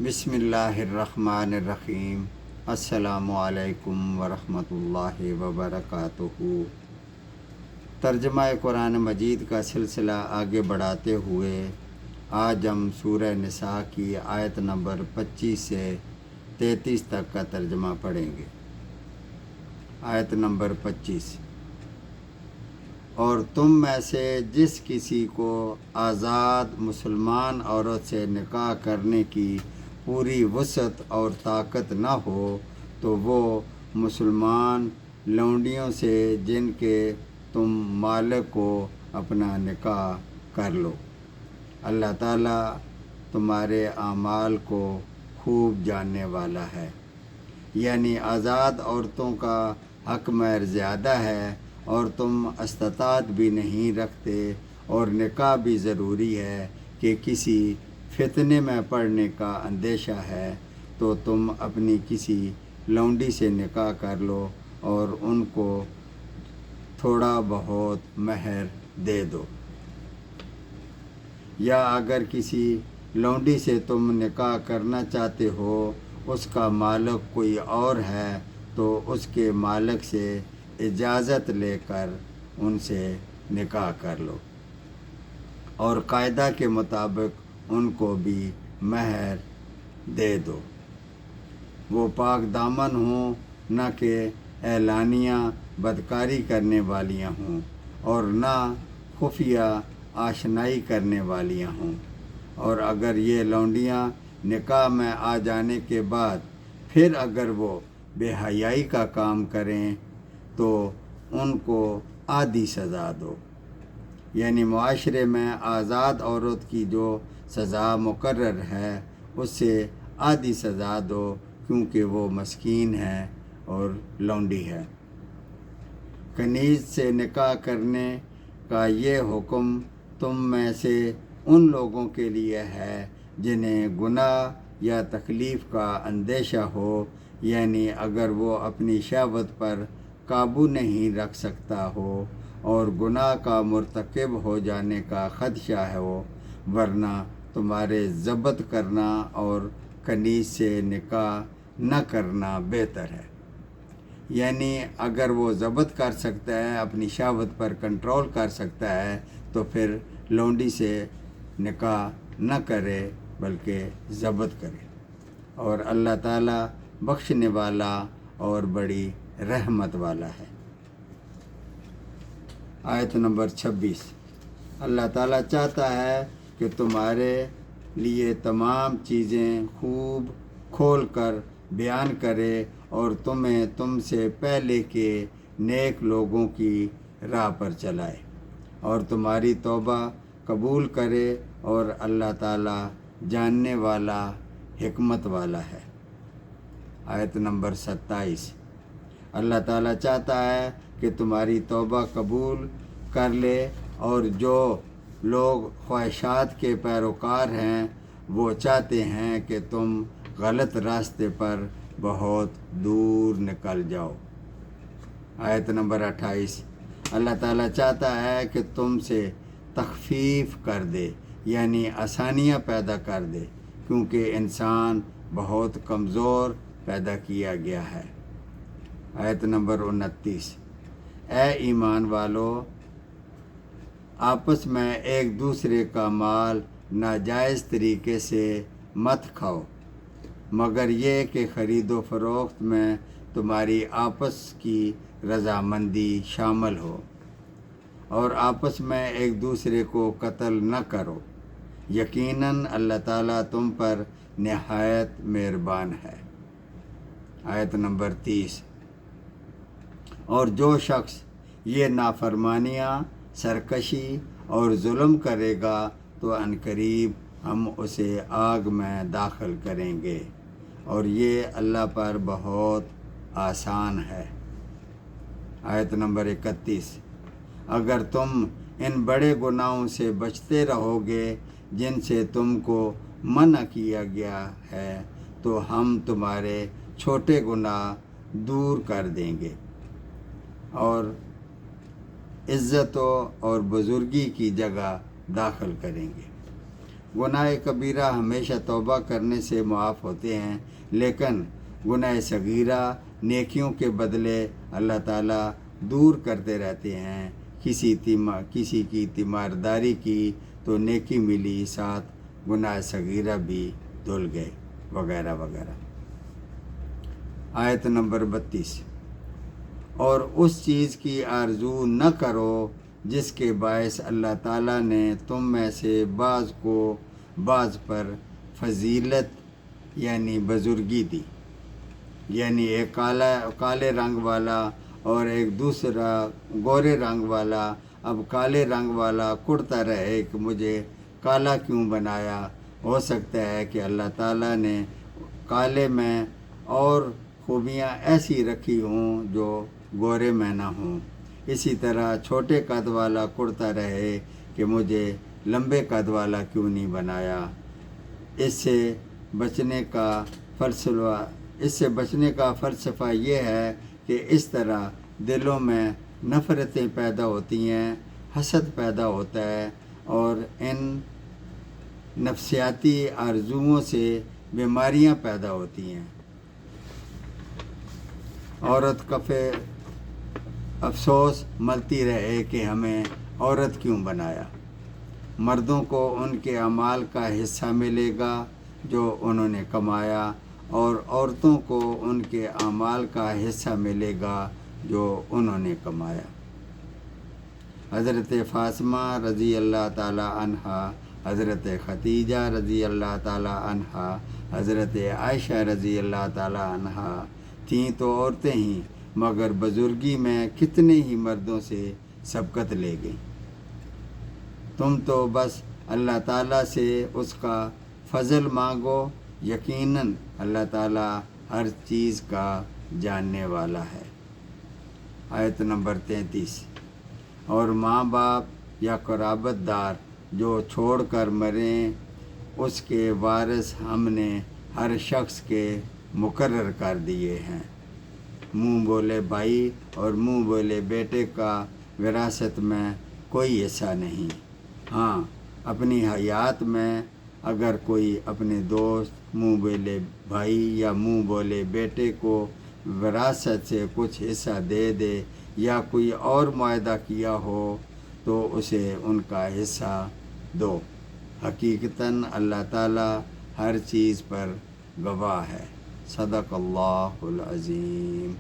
بسم اللہ الرحمن الرحیم۔ السلام علیکم ورحمۃ اللہ وبرکاتہ۔ ترجمہ قرآن مجید کا سلسلہ آگے بڑھاتے ہوئے آج ہم سورہ نساء کی آیت نمبر 25 سے 33 تک کا ترجمہ پڑھیں گے۔ آیت نمبر 25۔ اور تم میں سے جس کسی کو آزاد مسلمان عورت سے نکاح کرنے کی پوری وسعت اور طاقت نہ ہو تو وہ مسلمان لونڈیوں سے جن کے تم مالک کو اپنا نکاح کر لو۔ اللہ تعالیٰ تمہارے اعمال کو خوب جاننے والا ہے۔ یعنی آزاد عورتوں کا حق مہر زیادہ ہے اور تم استطاعت بھی نہیں رکھتے اور نکاح بھی ضروری ہے کہ کسی فتنے میں پڑنے کا اندیشہ ہے تو تم اپنی کسی لونڈی سے نکاح کر لو اور ان کو تھوڑا بہت مہر دے دو۔ یا اگر کسی لونڈی سے تم نکاح کرنا چاہتے ہو، اس کا مالک کوئی اور ہے تو اس کے مالک سے اجازت لے کر ان سے نکاح کر لو اور قاعدہ کے مطابق ان کو بھی مہر دے دو۔ وہ پاک دامن ہوں، نہ کہ اعلانیہ بدکاری کرنے والیاں ہوں اور نہ خفیہ آشنائی کرنے والیاں ہوں۔ اور اگر یہ لونڈیاں نکاح میں آ جانے کے بعد پھر اگر وہ بے حیائی کا کام کریں تو ان کو آدھی سزا دو۔ یعنی معاشرے میں آزاد عورت کی جو سزا مقرر ہے اس سے آدھی سزا دو، کیونکہ وہ مسکین ہے اور لونڈی ہے۔ کنیز سے نکاح کرنے کا یہ حکم تم میں سے ان لوگوں کے لیے ہے جنہیں گناہ یا تکلیف کا اندیشہ ہو، یعنی اگر وہ اپنی شہوت پر قابو نہیں رکھ سکتا ہو اور گناہ کا مرتکب ہو جانے کا خدشہ ہو، ورنہ تمہارے ضبط کرنا اور کنیز سے نکاح نہ کرنا بہتر ہے۔ یعنی اگر وہ ضبط کر سکتا ہے، اپنی شہوت پر کنٹرول کر سکتا ہے تو پھر لونڈی سے نکاح نہ کرے بلکہ ضبط کرے۔ اور اللہ تعالیٰ بخشنے والا اور بڑی رحمت والا ہے۔ آیت نمبر 26۔ اللہ تعالیٰ چاہتا ہے کہ تمہارے لیے تمام چیزیں خوب کھول کر بیان کرے اور تمہیں تم سے پہلے کے نیک لوگوں کی راہ پر چلائے اور تمہاری توبہ قبول کرے، اور اللہ تعالیٰ جاننے والا حکمت والا ہے۔ آیت نمبر 27۔ اللہ تعالیٰ چاہتا ہے کہ تمہاری توبہ قبول کر لے، اور جو لوگ خواہشات کے پیروکار ہیں وہ چاہتے ہیں کہ تم غلط راستے پر بہت دور نکل جاؤ۔ آیت نمبر 28۔ اللہ تعالیٰ چاہتا ہے کہ تم سے تخفیف کر دے، یعنی آسانیاں پیدا کر دے، کیونکہ انسان بہت کمزور پیدا کیا گیا ہے۔ آیت نمبر 29۔ اے ایمان والو، آپس میں ایک دوسرے کا مال ناجائز طریقے سے مت کھاؤ، مگر یہ کہ خرید و فروخت میں تمہاری آپس کی رضامندی شامل ہو، اور آپس میں ایک دوسرے کو قتل نہ کرو، یقیناً اللہ تعالیٰ تم پر نہایت مہربان ہے۔ آیت نمبر 30۔ اور جو شخص یہ نافرمانیاں، سرکشی اور ظلم کرے گا تو عنقریب ہم اسے آگ میں داخل کریں گے، اور یہ اللہ پر بہت آسان ہے۔ آیت نمبر 31۔ اگر تم ان بڑے گناہوں سے بچتے رہو گے جن سے تم کو منع کیا گیا ہے تو ہم تمہارے چھوٹے گناہ دور کر دیں گے اور عزتوں اور بزرگی کی جگہ داخل کریں گے۔ گناہ کبیرہ ہمیشہ توبہ کرنے سے معاف ہوتے ہیں، لیکن گناہ صغیرہ نیکیوں کے بدلے اللہ تعالیٰ دور کرتے رہتے ہیں۔ کسی کی تیمارداری کی تو نیکی ملی، ساتھ گناہ صغیرہ بھی دھل گئے، وغیرہ وغیرہ۔ آیت نمبر 32۔ اور اس چیز کی آرزو نہ کرو جس کے باعث اللہ تعالیٰ نے تم میں سے بعض کو بعض پر فضیلت یعنی بزرگی دی، یعنی ایک کالے رنگ والا اور ایک دوسرا گورے رنگ والا۔ اب کالے رنگ والا کڑتا رہے کہ مجھے کالا کیوں بنایا؟ ہو سکتا ہے کہ اللہ تعالیٰ نے کالے میں اور خوبیاں ایسی رکھی ہوں جو گورے میں نہ ہوں۔ اسی طرح چھوٹے قد والا کڑتا رہے کہ مجھے لمبے قد والا کیوں نہیں بنایا۔ اس سے بچنے کا فلسفہ یہ ہے کہ اس طرح دلوں میں نفرتیں پیدا ہوتی ہیں، حسد پیدا ہوتا ہے، اور ان نفسیاتی آرزوؤں سے بیماریاں پیدا ہوتی ہیں۔ عورت کفے افسوس ملتی رہے کہ ہمیں عورت کیوں بنایا۔ مردوں کو ان کے اعمال کا حصہ ملے گا جو انہوں نے کمایا، اور عورتوں کو ان کے اعمال کا حصہ ملے گا جو انہوں نے کمایا۔ حضرت فاطمہ رضی اللہ تعالی عنہا، حضرت ختیجہ رضی اللہ تعالی عنہا، حضرت عائشہ رضی اللہ تعالی عنہا تھیں تو عورتیں ہی، مگر بزرگی میں کتنے ہی مردوں سے سبقت لے گئیں۔ تم تو بس اللہ تعالیٰ سے اس کا فضل مانگو، یقیناً اللہ تعالیٰ ہر چیز کا جاننے والا ہے۔ آیت نمبر 33۔ اور ماں باپ یا قرابت دار جو چھوڑ کر مریں، اس کے وارث ہم نے ہر شخص کے مقرر کر دیے ہیں۔ منہ بولے بھائی اور منہ بولے بیٹے کا وراثت میں کوئی حصہ نہیں۔ ہاں، اپنی حیات میں اگر کوئی اپنے دوست منہ بولے بھائی یا منہ بولے بیٹے کو وراثت سے کچھ حصہ دے دے یا کوئی اور معاہدہ کیا ہو تو اسے ان کا حصہ دو۔ حقیقتاً اللہ تعالیٰ ہر چیز پر گواہ ہے۔ صدق اللہ العظیم۔